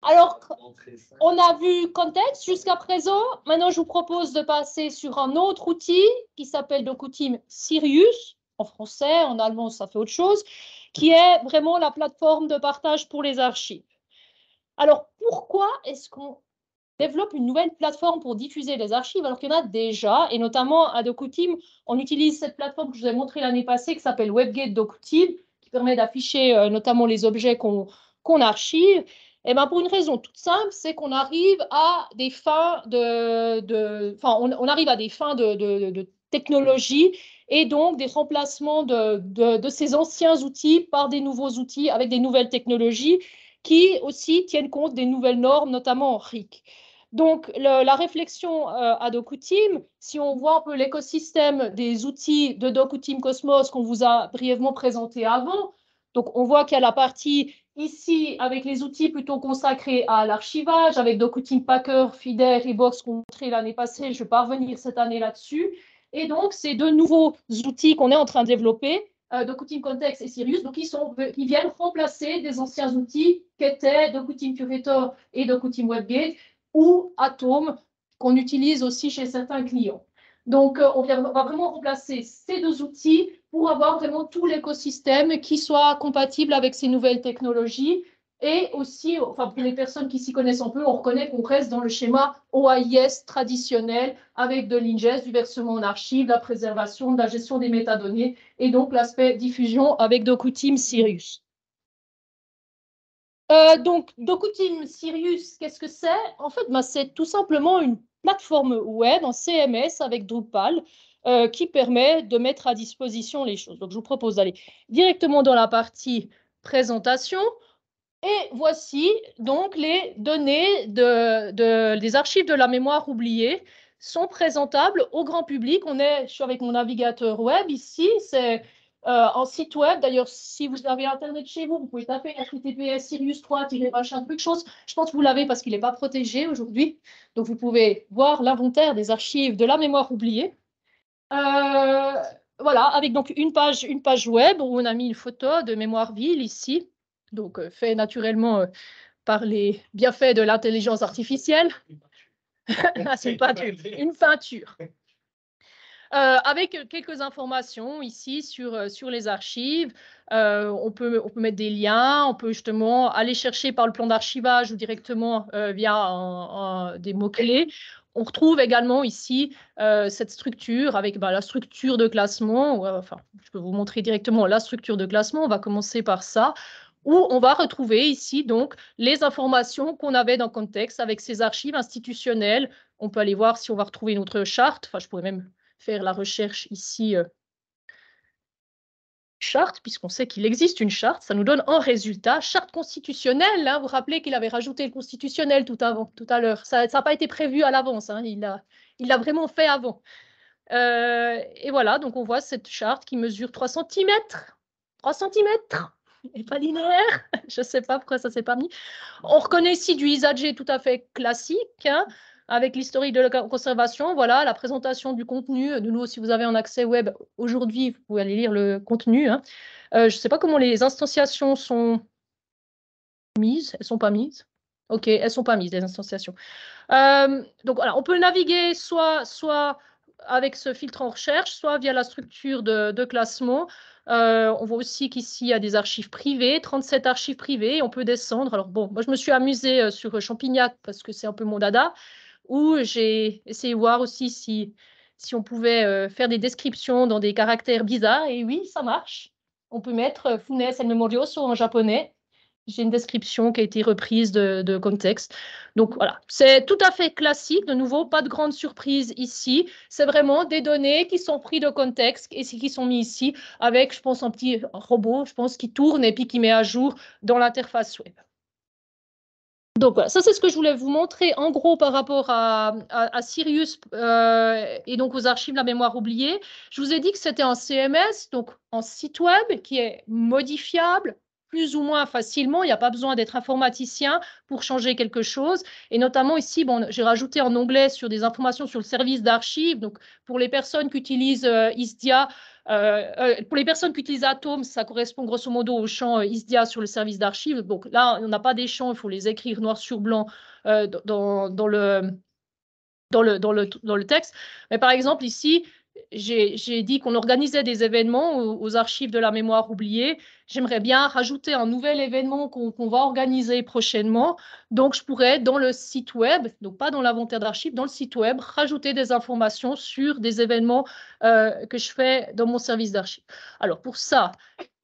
Alors, on a vu contexte jusqu'à présent. Maintenant, je vous propose de passer sur un autre outil qui s'appelle DocuTeam Sirius. En français, en allemand, ça fait autre chose, qui est vraiment la plateforme de partage pour les archives. Alors, pourquoi est-ce qu'on développe une nouvelle plateforme pour diffuser les archives alors qu'il y en a déjà, et notamment à DocuTeam, on utilise cette plateforme que je vous ai montrée l'année passée qui s'appelle WebGate DocuTeam, qui permet d'afficher notamment les objets qu'on archive. Et ben pour une raison toute simple, c'est qu'on arrive à des fins on arrive à des fins de technologie et donc des remplacements de ces anciens outils par des nouveaux outils avec des nouvelles technologies qui aussi tiennent compte des nouvelles normes, notamment en RIC. Donc, la réflexion à DocuTeam, si on voit un peu l'écosystème des outils de DocuTeam Cosmos qu'on vous a brièvement présenté avant, donc on voit qu'il y a la partie ici avec les outils plutôt consacrés à l'archivage, avec DocuTeam Packer, FIDER et Box qu'on a montré l'année passée, je vais pas revenir cette année là-dessus. Et donc, ces deux nouveaux outils qu'on est en train de développer, DocuTeam Context et Sirius, donc qui viennent remplacer des anciens outils qu'étaient DocuTeam Curator et DocuTeam WebGate, ou Atom, qu'on utilise aussi chez certains clients. Donc, on va vraiment remplacer ces deux outils pour avoir vraiment tout l'écosystème qui soit compatible avec ces nouvelles technologies. Et aussi, enfin, pour les personnes qui s'y connaissent un peu, on reconnaît qu'on reste dans le schéma OAIS traditionnel avec de l'ingest, du versement en archive, de la préservation, de la gestion des métadonnées et donc l'aspect diffusion avec DocuTeam Sirius. Donc, DocuTeam Sirius, qu'est-ce que c'est? En fait, c'est tout simplement une plateforme web en CMS avec Drupal qui permet de mettre à disposition les choses. Donc, je vous propose d'aller directement dans la partie présentation. Et voici donc les données des archives de la mémoire oubliée sont présentables au grand public. Je suis avec mon navigateur web ici, c'est un site web. D'ailleurs, si vous avez Internet chez vous, vous pouvez taper https sirius3-machin truc chose. Je pense que vous l'avez parce qu'il n'est pas protégé aujourd'hui. Donc, vous pouvez voir l'inventaire des archives de la mémoire oubliée. Voilà, avec donc une page web où on a mis une photo de mémoire ville ici, donc fait naturellement par les bienfaits de l'intelligence artificielle. C'est une peinture. Avec quelques informations ici sur les archives. On peut mettre des liens, on peut justement aller chercher par le plan d'archivage ou directement via des mots-clés. On retrouve également ici cette structure avec la structure de classement. Enfin, je peux vous montrer directement la structure de classement. On va commencer par ça, où on va retrouver ici donc les informations qu'on avait dans Context avec ces archives institutionnelles. On peut aller voir si on va retrouver une autre charte. Enfin, je pourrais même faire la recherche ici charte, puisqu'on sait qu'il existe une charte, ça nous donne un résultat, charte constitutionnelle, hein, vous vous rappelez qu'il avait rajouté le constitutionnel tout à l'heure, ça n'a pas été prévu à l'avance, hein, il l'a vraiment fait avant. Et voilà, donc on voit cette charte qui mesure 3 cm, 3 cm, et pas linéaire, je ne sais pas pourquoi ça ne s'est pas mis. On reconnaît ici du ISAG tout à fait classique, hein, avec l'historique de la conservation, voilà, la présentation du contenu. De nouveau, si vous avez un accès web aujourd'hui, vous pouvez aller lire le contenu. Hein. Je ne sais pas comment les instanciations sont mises. Elles ne sont pas mises. OK, elles ne sont pas mises, les instanciations. Donc, voilà, on peut naviguer soit avec ce filtre en recherche, soit via la structure de classement. On voit aussi qu'ici, il y a des archives privées, 37 archives privées. On peut descendre. Alors, bon, moi, je me suis amusée sur Champignac parce que c'est un peu mon dada, où j'ai essayé de voir aussi si on pouvait faire des descriptions dans des caractères bizarres. Et oui, ça marche. On peut mettre Funes el Memorioso en japonais. J'ai une description qui a été reprise de contexte. Donc voilà, c'est tout à fait classique. De nouveau, pas de grande surprise ici. C'est vraiment des données qui sont prises de contexte et qui sont mises ici avec, je pense, un petit robot, je pense, qui tourne et puis qui met à jour dans l'interface web. Donc voilà, ça c'est ce que je voulais vous montrer en gros par rapport à Sirius et donc aux archives de la mémoire oubliée. Je vous ai dit que c'était un CMS, donc un site web qui est modifiable plus ou moins facilement. Il n'y a pas besoin d'être informaticien pour changer quelque chose. Et notamment ici, bon, j'ai rajouté un onglet sur des informations sur le service d'archives. Donc pour les personnes qui utilisent ISDIA, Pour les personnes qui utilisent Atom, ça correspond grosso modo au champ ISDIA sur le service d'archives. Donc là, on n'a pas des champs, il faut les écrire noir sur blanc dans le texte. Mais par exemple, ici, j'ai dit qu'on organisait des événements aux archives de la mémoire oubliée. J'aimerais bien rajouter un nouvel événement qu'on va organiser prochainement. Donc, je pourrais, dans le site web, donc pas dans l'inventaire d'archives, dans le site web, rajouter des informations sur des événements que je fais dans mon service d'archives. Alors, pour ça,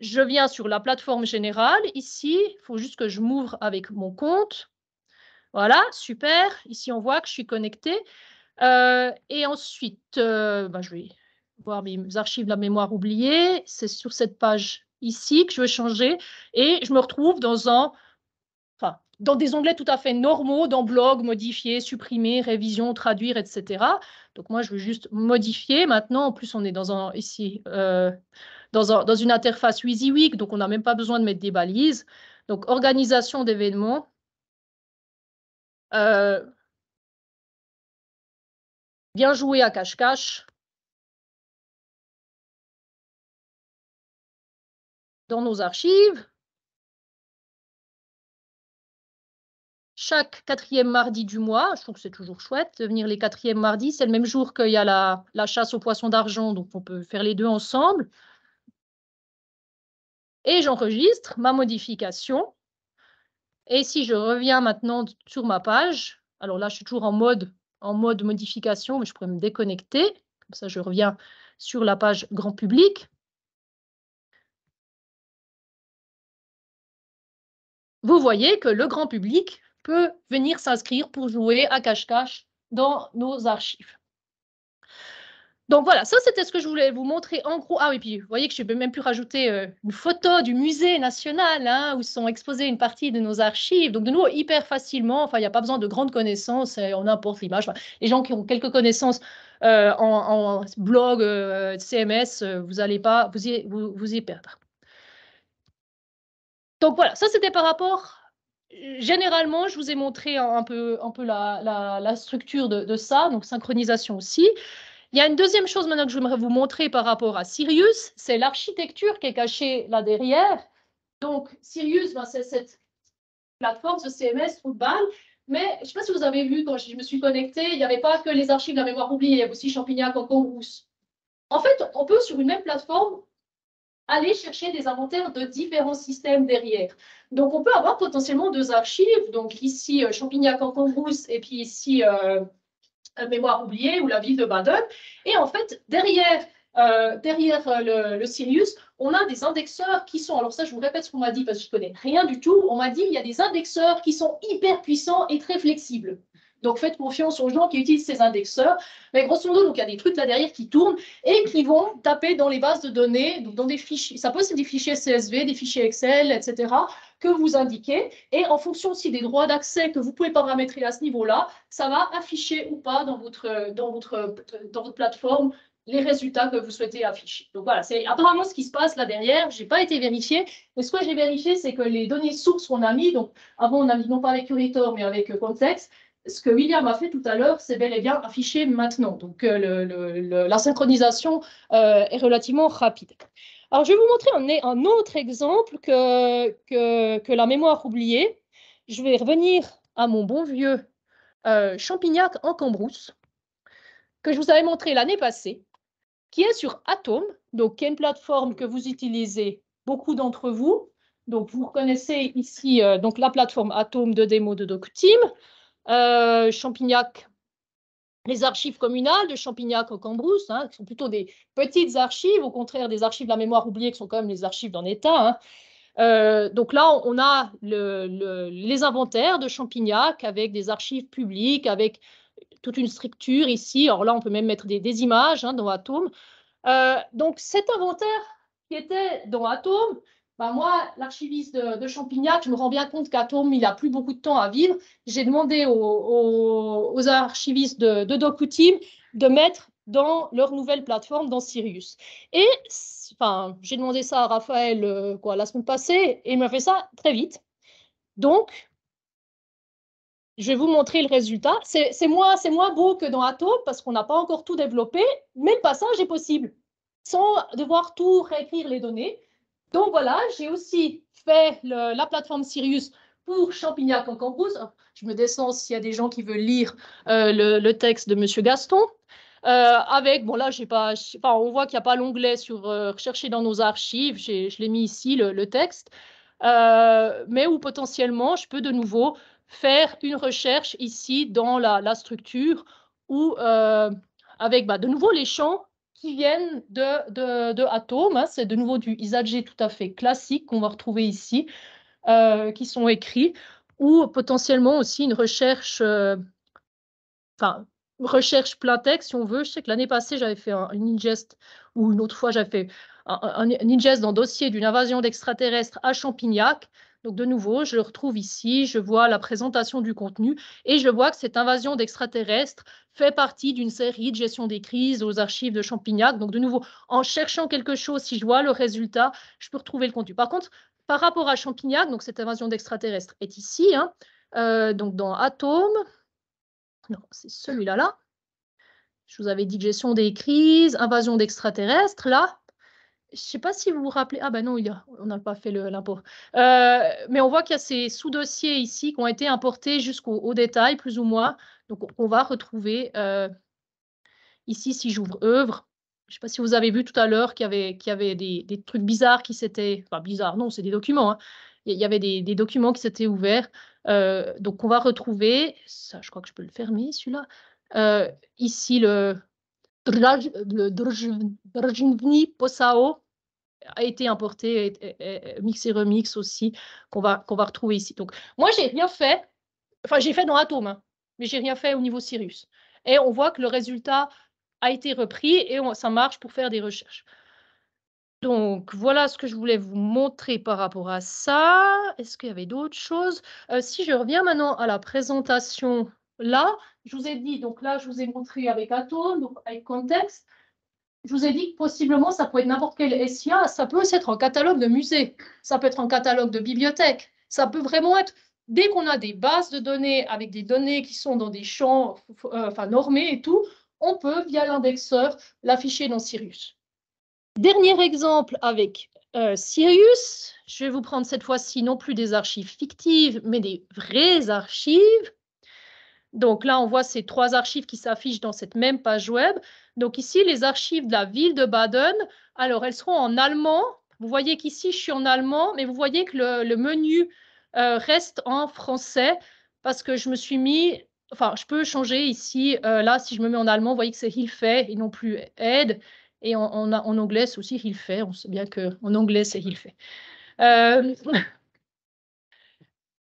je viens sur la plateforme générale. Ici, il faut juste que je m'ouvre avec mon compte. Voilà, super. Ici, on voit que je suis connectée. Et ensuite, je vais voir mes archives de la mémoire oubliée. C'est sur cette page ici que je vais changer. Et je me retrouve dans des onglets tout à fait normaux, dans blog, modifier, supprimer, révision, traduire, etc. Donc moi, je veux juste modifier. Maintenant, en plus, on est ici dans une interface WYSIWYG, donc on n'a même pas besoin de mettre des balises. Donc, organisation d'événements. Bien joué à cache-cache. Dans nos archives. Chaque 4e mardi du mois, je trouve que c'est toujours chouette de venir les 4e mardis. C'est le même jour qu'il y a la chasse aux poissons d'argent, donc on peut faire les deux ensemble. Et j'enregistre ma modification. Et si je reviens maintenant sur ma page, alors là, je suis toujours en mode modification, mais je pourrais me déconnecter. Comme ça, je reviens sur la page grand public. Vous voyez que le grand public peut venir s'inscrire pour jouer à cache-cache dans nos archives. Donc voilà, ça c'était ce que je voulais vous montrer en gros. Ah oui, puis vous voyez que je peux même plus rajouter une photo du musée national où sont exposées une partie de nos archives. Donc de nouveau, hyper facilement, enfin il n'y a pas besoin de grandes connaisses, on importe l'image. Enfin, les gens qui ont quelques connaissances en blog, CMS, vous n'allez pas vous y perdre. Donc voilà, ça c'était par rapport... Généralement, je vous ai montré un peu la structure de ça, donc synchronisation aussi. Il y a une deuxième chose maintenant que je voudrais vous montrer par rapport à Sirius, c'est l'architecture qui est cachée là derrière. Donc, Sirius, c'est cette plateforme, ce CMS, Drupal. Mais je ne sais pas si vous avez vu, quand je me suis connectée, il n'y avait pas que les archives de la mémoire oubliée, il y avait aussi Champignac, Cambrousse. En fait, on peut, sur une même plateforme, aller chercher des inventaires de différents systèmes derrière. Donc, on peut avoir potentiellement deux archives. Donc, ici, Champignac en Cambrousse, et puis ici, mémoire oubliée ou la ville de Baden. Et en fait, derrière le Sirius, on a des indexeurs qui sont, alors ça, je vous répète ce qu'on m'a dit parce que je ne connais rien du tout. On m'a dit qu'il y a des indexeurs qui sont hyper puissants et très flexibles. Donc, faites confiance aux gens qui utilisent ces indexeurs. Mais grosso modo, donc, il y a des trucs là derrière qui tournent et qui vont taper dans les bases de données, donc dans des fichiers. Ça peut être des fichiers CSV, des fichiers Excel, etc., que vous indiquez. Et en fonction aussi des droits d'accès que vous pouvez paramétrer à ce niveau-là, ça va afficher ou pas dans votre plateforme les résultats que vous souhaitez afficher. Donc voilà, c'est apparemment ce qui se passe là derrière. Je n'ai pas été vérifié, mais ce que j'ai vérifié, c'est que les données sources qu'on a mis, donc avant on a mis non pas avec Curator, mais avec Context, ce que William a fait tout à l'heure, c'est bel et bien affiché maintenant. Donc la synchronisation est relativement rapide. Alors je vais vous montrer un autre exemple que la mémoire oubliée. Je vais revenir à mon bon vieux Champignac en Cambrousse, que je vous avais montré l'année passée, qui est sur Atom, donc qui est une plateforme que vous utilisez beaucoup d'entre vous. Donc vous reconnaissez ici donc la plateforme Atom de démo de DocuTeam. Champignac, les archives communales de Champignac au Cambrousse, qui sont plutôt des petites archives, au contraire des archives de la mémoire oubliée, qui sont quand même les archives d'un État. Donc là, on a les inventaires de Champignac avec des archives publiques, avec toute une structure ici. Alors là, on peut même mettre des images dans Atom. Donc cet inventaire qui était dans Atom, moi, l'archiviste de Champignac, je me rends bien compte qu'Atom, il n'a plus beaucoup de temps à vivre. J'ai demandé aux archivistes de DocuTeam de mettre dans leur nouvelle plateforme, dans Sirius. Et j'ai demandé ça à Raphaël la semaine passée, et il m'a fait ça très vite. Donc, je vais vous montrer le résultat. C'est moins beau que dans Atom, parce qu'on n'a pas encore tout développé, mais le passage est possible. sans devoir tout réécrire les données. Donc voilà, j'ai aussi fait la plateforme Sirius pour Champignac en Cambrousse. Je me descends s'il y a des gens qui veulent lire le texte de M. Gaston. Avec, bon là, j'ai pas, on voit qu'il n'y a pas l'onglet sur rechercher dans nos archives, je l'ai mis ici, le texte, mais où potentiellement, je peux de nouveau faire une recherche ici dans la structure, ou avec de nouveau les champs qui viennent de Atom, hein, c'est de nouveau du ISAG tout à fait classique qu'on va retrouver ici, qui sont écrits, ou potentiellement aussi une recherche, recherche plein texte si on veut. Je sais que l'année passée, j'avais fait une ingest, ou une autre fois, j'avais fait un ingest dans le dossier d'une invasion d'extraterrestres à Champignac. Donc, de nouveau, je le retrouve ici, je vois la présentation du contenu et je vois que cette invasion d'extraterrestres fait partie d'une série de gestion des crises aux archives de Champignac. Donc, de nouveau, en cherchant quelque chose, si je vois le résultat, je peux retrouver le contenu. Par contre, par rapport à Champignac, donc cette invasion d'extraterrestres est ici, hein, donc dans Atome. Non, c'est celui-là, là. Je vous avais dit gestion des crises, invasion d'extraterrestres, là. Je ne sais pas si vous vous rappelez. Ah ben non, on n'a pas fait l'import. Mais on voit qu'il y a ces sous-dossiers ici qui ont été importés jusqu'au détail, plus ou moins. Donc, on va retrouver ici, si j'ouvre œuvre. Je ne sais pas si vous avez vu tout à l'heure qu'il y avait des trucs bizarres qui s'étaient... Enfin, bizarres, non, c'est des documents. Hein. Il y avait des documents qui s'étaient ouverts. Donc, on va retrouver... Ça, je crois que je peux le fermer, celui-là. Ici, le Drjvni Posao a été importé, mix et remix aussi, qu'on va retrouver ici. Donc, moi, j'ai rien fait, enfin, j'ai fait dans Atom, hein, mais j'ai rien fait au niveau Sirius. Et on voit que le résultat a été repris et ça marche pour faire des recherches. Donc, voilà ce que je voulais vous montrer par rapport à ça. Est-ce qu'il y avait d'autres choses? Si je reviens maintenant à la présentation, là, je vous ai dit, donc là, je vous ai montré avec Atom, donc avec contexte. Je vous ai dit que possiblement, ça peut être n'importe quel SIA, ça peut aussi être un catalogue de musée, ça peut être un catalogue de bibliothèque, ça peut vraiment être, dès qu'on a des bases de données avec des données qui sont dans des champs normés et tout, on peut, via l'indexeur, l'afficher dans Sirius. Dernier exemple avec Sirius, je vais vous prendre cette fois-ci non plus des archives fictives, mais des vraies archives. Donc là, on voit ces trois archives qui s'affichent dans cette même page web. Donc ici, les archives de la ville de Baden, alors elles seront en allemand. Vous voyez qu'ici, je suis en allemand, mais vous voyez que le menu reste en français parce que je me suis mis... Enfin, je peux changer ici. Là, si je me mets en allemand, vous voyez que c'est Hilfe et non plus aide. Et en anglais, c'est aussi Hilfe. On sait bien qu'en anglais, c'est Hilfe.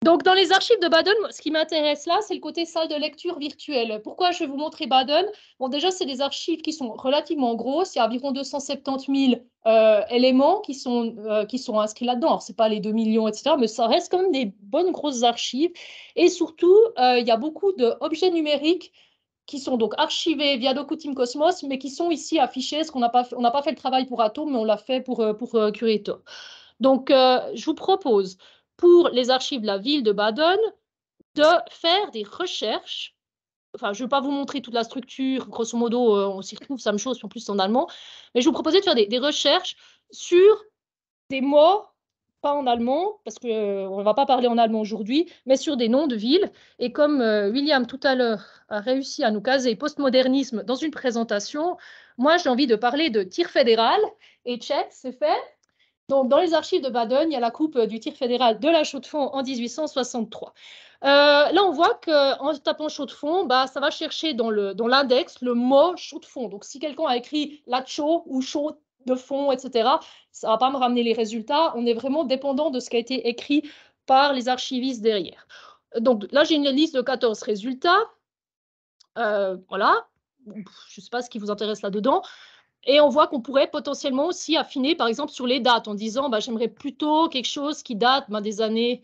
Donc, dans les archives de Baden, ce qui m'intéresse là, c'est le côté salle de lecture virtuelle. Pourquoi je vais vous montrer Baden? Bon, déjà, c'est des archives qui sont relativement grosses. Il y a environ 270 000 éléments qui sont inscrits là-dedans. Ce n'est pas les 2 millions, etc., mais ça reste quand même des bonnes grosses archives. Et surtout, il y a beaucoup d'objets numériques qui sont donc archivés via DocuTeam Cosmos, mais qui sont ici affichés. Parce qu'on n'a pas fait le travail pour Atom, mais on l'a fait pour Curator. Donc, je vous propose, pour les archives de la ville de Baden, de faire des recherches. Enfin, je ne vais pas vous montrer toute la structure, grosso modo, on s'y retrouve, ça me chose, en plus en allemand, mais je vous proposais de faire des recherches sur des mots, pas en allemand, parce qu'on ne va pas parler en allemand aujourd'hui, mais sur des noms de villes. Et comme William, tout à l'heure, a réussi à nous caser postmodernisme dans une présentation, moi, j'ai envie de parler de tir fédéral, et check, c'est fait. Donc, dans les archives de Baden, il y a la coupe du tir fédéral de la Chaux-de-Fonds en 1863. Là, on voit qu'en tapant Chaux-de-Fonds, ça va chercher dans l'index le mot Chaux-de-Fonds. Donc, si quelqu'un a écrit la Chaux ou Chaux de fond, etc., ça ne va pas me ramener les résultats. On est vraiment dépendant de ce qui a été écrit par les archivistes derrière. Donc, là, j'ai une liste de 14 résultats. Voilà. Je ne sais pas ce qui vous intéresse là-dedans. Et on voit qu'on pourrait potentiellement aussi affiner, par exemple, sur les dates, en disant j'aimerais plutôt quelque chose qui date des années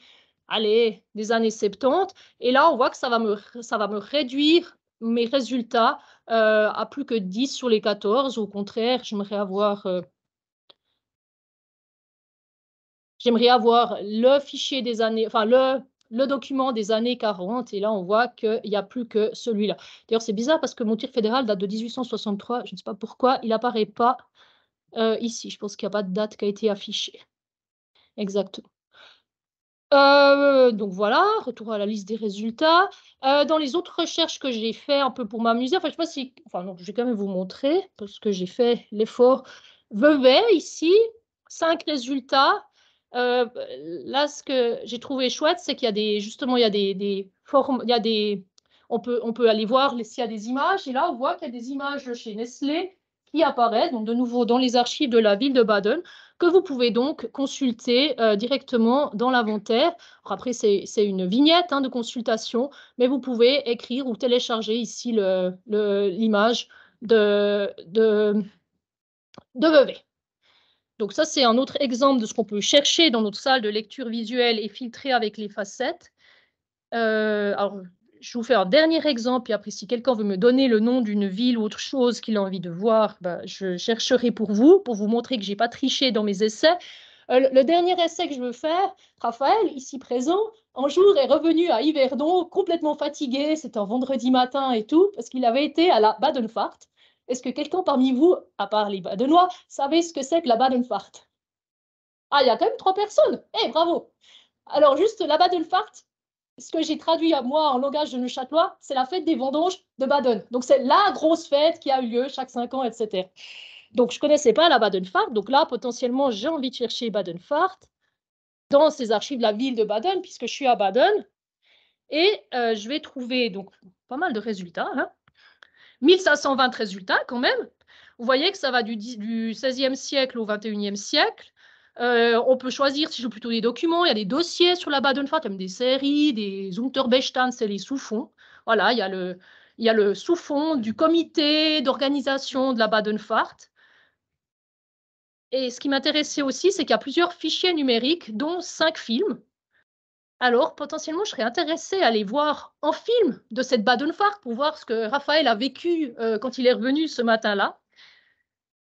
70. Et là, on voit que ça va me réduire mes résultats à plus que 10 sur les 14. Au contraire, j'aimerais avoir le fichier des années, enfin le document des années 40, et là, on voit qu'il n'y a plus que celui-là. D'ailleurs, c'est bizarre parce que mon tir fédéral date de 1863, je ne sais pas pourquoi, il n'apparaît pas Ici, je pense qu'il n'y a pas de date qui a été affichée. Exactement. Donc voilà, retour à la liste des résultats. Dans les autres recherches que j'ai fait un peu pour m'amuser, enfin, je sais pas si, enfin, non, je vais quand même vous montrer parce que j'ai fait l'effort. Vevey, ici, 5 résultats. Là, ce que j'ai trouvé chouette, c'est qu'il y a justement, il y a des formes, il y a on peut aller voir s'il y a des images. Et là, on voit qu'il y a des images chez Nestlé qui apparaissent, donc de nouveau dans les archives de la ville de Baden, que vous pouvez donc consulter directement dans l'inventaire. Après, c'est une vignette de consultation, mais vous pouvez écrire ou télécharger ici l'image de Vevey. Donc ça, c'est un autre exemple de ce qu'on peut chercher dans notre salle de lecture visuelle et filtrer avec les facettes. Alors, je vous fais un dernier exemple, et après, si quelqu'un veut me donner le nom d'une ville ou autre chose qu'il a envie de voir, je chercherai pour vous montrer que je n'ai pas triché dans mes essais. Le dernier essai que je veux faire, Raphaël, ici présent, un jour est revenu à Yverdon, complètement fatigué, c'était un vendredi matin et tout, parce qu'il avait été à la Badenfahrt. Est-ce que quelqu'un parmi vous, à part les Badenois, savait ce que c'est que la Badenfahrt? Ah, il y a quand même 3 personnes. Eh, bravo! Alors, juste la Badenfahrt, ce que j'ai traduit à moi en langage de neuchâtelois, c'est la fête des vendanges de Baden. Donc, c'est la grosse fête qui a eu lieu chaque 5 ans, etc. Donc, je ne connaissais pas la Badenfahrt. Donc là, potentiellement, j'ai envie de chercher Badenfahrt dans ces archives de la ville de Baden, puisque je suis à Baden. Et je vais trouver donc pas mal de résultats. 1520 résultats quand même. Vous voyez que ça va du XVIe siècle au XXIe siècle. On peut choisir si je veux plutôt des documents. Il y a des dossiers sur la Badenfahrt, comme des séries, des Unterbestand, c'est les sous-fonds. Voilà, il y a le sous-fond du comité d'organisation de la Badenfahrt. Et ce qui m'intéressait aussi, c'est qu'il y a plusieurs fichiers numériques, dont 5 films. Alors, potentiellement, je serais intéressée à aller voir en film de cette Badenfahrt pour voir ce que Raphaël a vécu quand il est revenu ce matin-là.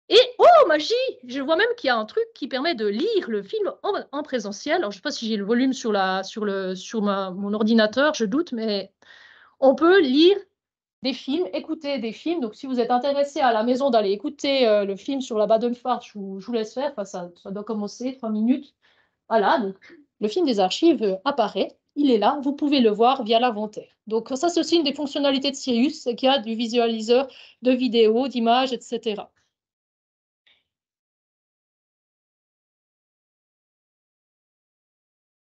Et, oh, magie! Je vois même qu'il y a un truc qui permet de lire le film en présentiel. Alors, je ne sais pas si j'ai le volume sur mon ordinateur, je doute, mais on peut lire des films, écouter des films. Donc, si vous êtes intéressé à la maison d'aller écouter le film sur la Badenfahrt, je vous laisse faire. Enfin, ça doit commencer, 3 minutes. Voilà, donc le film des archives apparaît. Il est là, vous pouvez le voir via l'inventaire. Donc, ça, c'est aussi une des fonctionnalités de Sirius, c'est qu'il y a du visualiseur de vidéos, d'images, etc.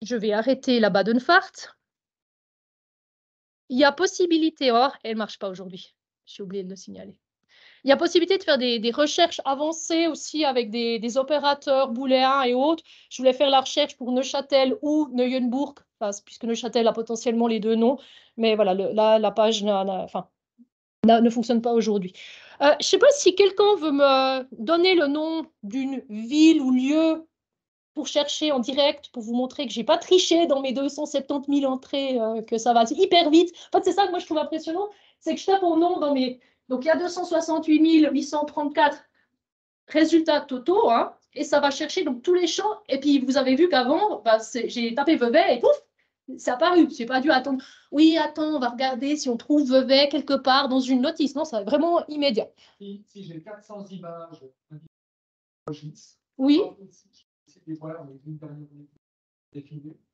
Je vais arrêter la Badenfahrt. Il y a possibilité, elle ne marche pas aujourd'hui. J'ai oublié de le signaler. Il y a possibilité de faire des recherches avancées aussi avec des opérateurs booléens et autres. Je voulais faire la recherche pour Neuchâtel ou Neuenburg, puisque Neuchâtel a potentiellement les deux noms. Mais voilà, la page ne fonctionne pas aujourd'hui. Je ne sais pas si quelqu'un veut me donner le nom d'une ville ou lieu pour chercher en direct, pour vous montrer que je n'ai pas triché dans mes 270 000 entrées, que ça va hyper vite. En fait, c'est ça que moi je trouve impressionnant, c'est que je tape mon nom dans mes... Donc, il y a 268 834 résultats totaux, et ça va chercher donc tous les champs. Et puis, vous avez vu qu'avant, j'ai tapé Vevey et pouf, c'est apparu. Je n'ai pas dû attendre. Oui, attends, on va regarder si on trouve Vevey quelque part dans une notice. Non, c'est vraiment immédiat. Si j'ai 400 images, oui.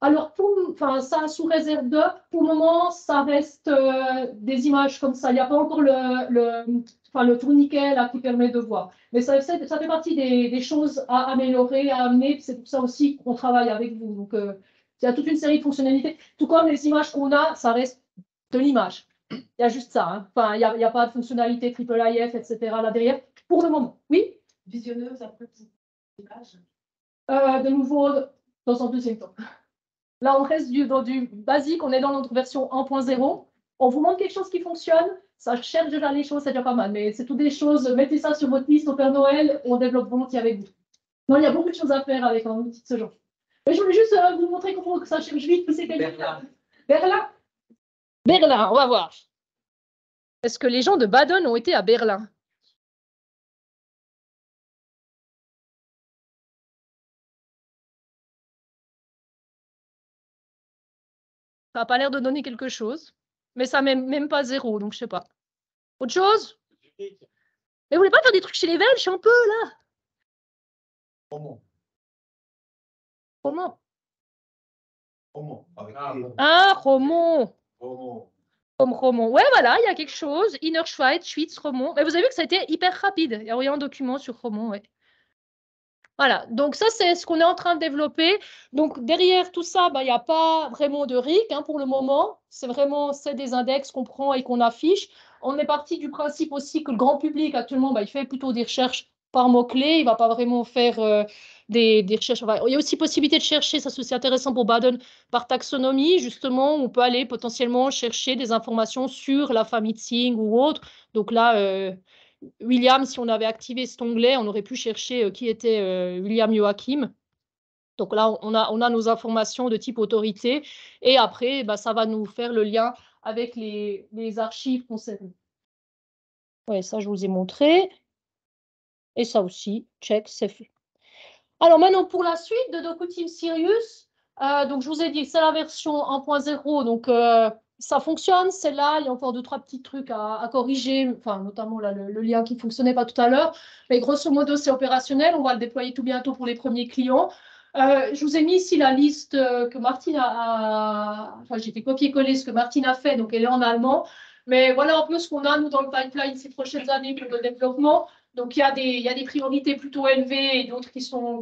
Alors, ça, sous réserve de, pour le moment, ça reste des images comme ça. Il n'y a pas encore le tourniquet là, qui permet de voir. Mais ça fait partie des choses à améliorer, à amener. C'est pour ça aussi qu'on travaille avec vous. Donc, il y a toute une série de fonctionnalités. Tout comme les images qu'on a, ça reste de l'image. Il y a juste ça. Enfin, il n'y a pas de fonctionnalité IIIF, etc. là derrière. Pour le moment. Oui? Visionneuse après l'image. De nouveau, dans un deuxième temps. Là, on reste dans du basique, on est dans notre version 1.0. On vous montre quelque chose qui fonctionne, ça cherche déjà les choses, c'est déjà pas mal. Mais c'est toutes des choses, mettez ça sur votre liste au Père Noël, on développe volontiers avec vous. Non, il y a beaucoup de choses à faire avec un outil de ce genre. Mais je voulais juste vous montrer comment ça cherche vite. Berlin. Berlin, on va voir. Est-ce que les gens de Baden ont été à Berlin? Ça n'a pas l'air de donner quelque chose, mais ça n'a même pas 0, donc je ne sais pas. Autre chose? Mais vous voulez pas faire des trucs chez les Belges un peu, là? Roman. Comment? Roman. Avec Ah, Romont. Roman. Comme Romont. Ouais, voilà, il y a quelque chose. Innerschweiz, Schwyz, Romont. Mais vous avez vu que ça a été hyper rapide. Il y a rien de document sur Romont, ouais. Voilà, donc ça, c'est ce qu'on est en train de développer. Donc, derrière tout ça, il n'y a pas vraiment de RIC pour le moment. C'est des index qu'on prend et qu'on affiche. On est parti du principe aussi que le grand public, actuellement, il fait plutôt des recherches par mots-clés. Il ne va pas vraiment faire des recherches. Enfin, il y a aussi possibilité de chercher, ça c'est aussi intéressant pour Baden, par taxonomie. Justement, on peut aller potentiellement chercher des informations sur la famille Tsing ou autre. Donc là, William, si on avait activé cet onglet, on aurait pu chercher qui était William Joachim. Donc là, on a nos informations de type autorité. Et après, ça va nous faire le lien avec les archives concernées. Oui, ça, je vous ai montré. Et ça aussi, check, c'est fait. Alors maintenant, pour la suite de DocuTeam Sirius, donc je vous ai dit que c'est la version 1.0, donc ça fonctionne, c'est là, il y a encore 2-3 petits trucs à corriger, enfin notamment là, le lien qui ne fonctionnait pas tout à l'heure, mais grosso modo c'est opérationnel, on va le déployer tout bientôt pour les premiers clients. Je vous ai mis ici la liste que Martine enfin j'ai fait copier-coller ce que Martine a fait, donc elle est en allemand, mais voilà un peu ce qu'on a nous dans le pipeline ces prochaines années pour le développement. Donc, il y a des priorités plutôt élevées et d'autres qui sont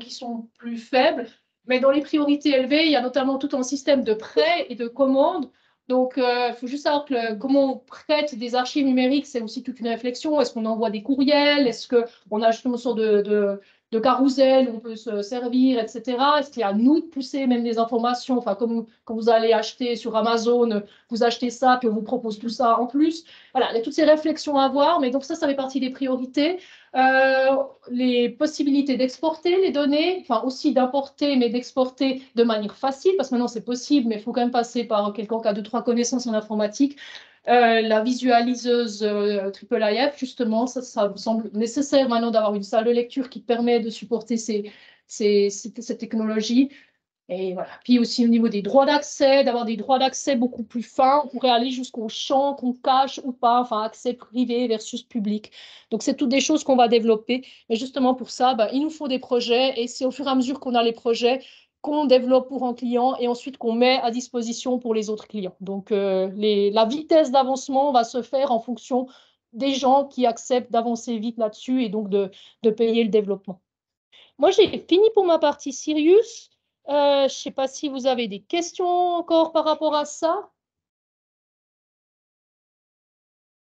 plus faibles. Mais dans les priorités élevées, il y a notamment tout un système de prêt et de commande. Donc, il faut juste savoir comment on prête des archives numériques, c'est aussi toute une réflexion. Est-ce qu'on envoie des courriels? Est-ce qu'on a justement une sorte de carrousel où on peut se servir, etc. Est-ce qu'il y a à nous de pousser même des informations? Enfin, comme quand vous allez acheter sur Amazon, vous achetez ça, puis on vous propose tout ça en plus. Voilà, il y a toutes ces réflexions à avoir. Mais donc ça fait partie des priorités. Les possibilités d'exporter les données, enfin aussi d'importer, mais d'exporter de manière facile, parce que maintenant c'est possible, mais il faut quand même passer par quelqu'un qui a 2-3 connaissances en informatique. La visualiseuse IIIF, justement, ça me semble nécessaire maintenant d'avoir une salle de lecture qui permet de supporter cette technologie. Et voilà. Puis aussi au niveau des droits d'accès, d'avoir des droits d'accès beaucoup plus fins, on pourrait aller jusqu'au champ qu'on cache ou pas, enfin accès privé versus public. Donc c'est toutes des choses qu'on va développer. Mais justement pour ça, il nous faut des projets et c'est au fur et à mesure qu'on a les projets qu'on développe pour un client et ensuite qu'on met à disposition pour les autres clients. Donc la vitesse d'avancement va se faire en fonction des gens qui acceptent d'avancer vite là-dessus et donc de payer le développement. Moi, j'ai fini pour ma partie Sirius. Je ne sais pas si vous avez des questions encore par rapport à ça.